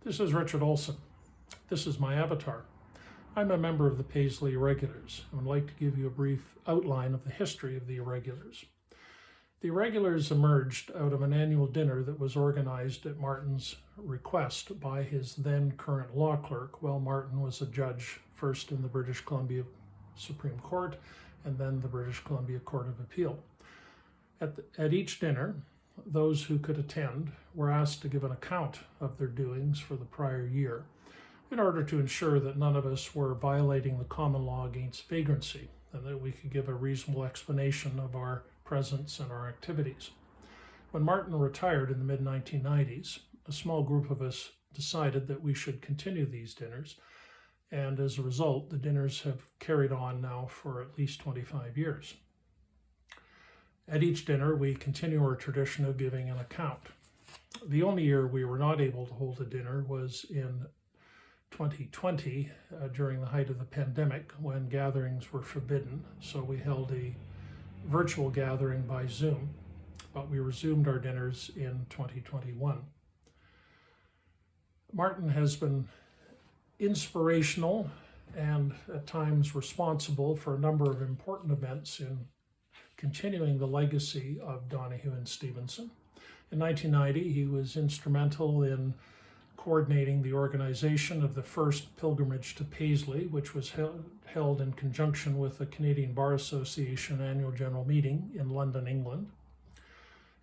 This is Richard Olson. This is my avatar. I'm a member of the Paisley Irregulars and would like to give you a brief outline of the history of the Irregulars. The Irregulars emerged out of an annual dinner that was organized at Martin's request by his then current law clerk while Martin was a judge first in the British Columbia Supreme Court and then the British Columbia Court of Appeal. At each dinner, those who could attend were asked to give an account of their doings for the prior year in order to ensure that none of us were violating the common law against vagrancy and that we could give a reasonable explanation of our presence and our activities. When Martin retired in the mid-1990s, a small group of us decided that we should continue these dinners, and as a result, the dinners have carried on now for at least 25 years. At each dinner, we continue our tradition of giving an account. The only year we were not able to hold a dinner was in 2020 during the height of the pandemic when gatherings were forbidden. So we held a virtual gathering by Zoom, but we resumed our dinners in 2021. Martin has been inspirational and at times responsible for a number of important events in continuing the legacy of Donahue and Stevenson. In 1990, he was instrumental in coordinating the organization of the first pilgrimage to Paisley, which was held in conjunction with the Canadian Bar Association annual general meeting in London, England.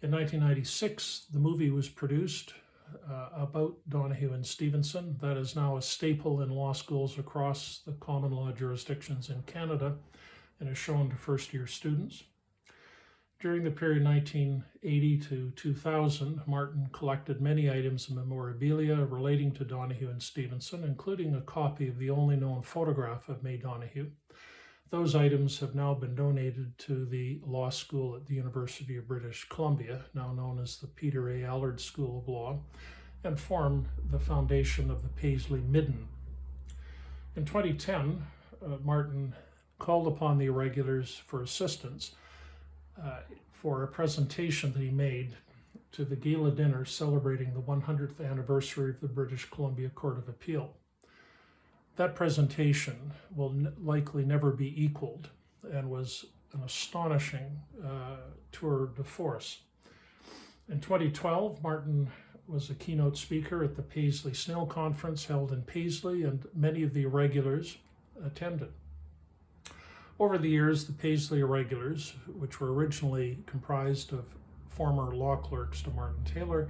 In 1996, the movie was produced about Donahue and Stevenson. That is now a staple in law schools across the common law jurisdictions in Canada and is shown to first-year students. During the period 1980 to 2000, Martin collected many items of memorabilia relating to Donahue and Stevenson, including a copy of the only known photograph of May Donahue. Those items have now been donated to the law school at the University of British Columbia, now known as the Peter A. Allard School of Law, and form the foundation of the Paisley Midden. In 2010, Martin called upon the Irregulars for assistance for a presentation that he made to the gala dinner celebrating the 100th anniversary of the British Columbia Court of Appeal. That presentation will likely never be equaled and was an astonishing tour de force. In 2012, Martin was a keynote speaker at the Paisley Snail Conference held in Paisley, and many of the Irregulars attended. Over the years, the Paisley Irregulars, which were originally comprised of former law clerks to Martin Taylor,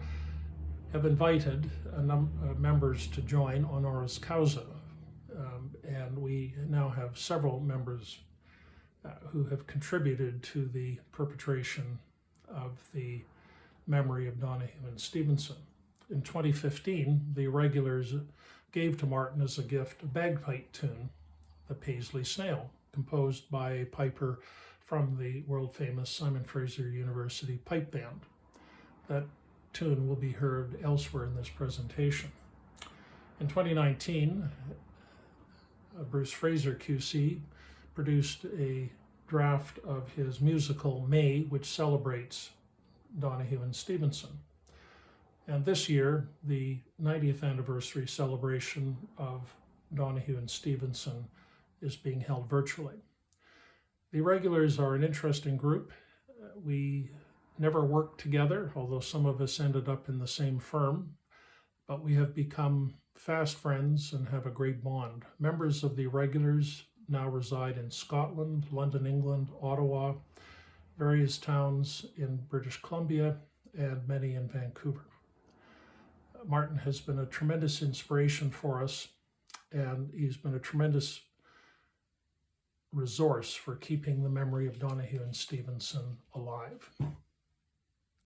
have invited members to join honoris causa. And we now have several members who have contributed to the perpetration of the memory of Donahue and Stevenson. In 2015, the Irregulars gave to Martin as a gift a bagpipe tune, the Paisley Snail, composed by a piper from the world-famous Simon Fraser University Pipe Band. That tune will be heard elsewhere in this presentation. In 2019, Bruce Fraser QC produced a draft of his musical May, which celebrates Donahue and Stevenson. And this year, the 90th anniversary celebration of Donahue and Stevenson is being held virtually. The Irregulars are an interesting group. We never worked together, although some of us ended up in the same firm, but we have become fast friends and have a great bond. Members of the Irregulars now reside in Scotland, London, England, Ottawa, various towns in British Columbia, and many in Vancouver. Martin has been a tremendous inspiration for us, and he's been a tremendous resource for keeping the memory of Donahue and Stevenson alive.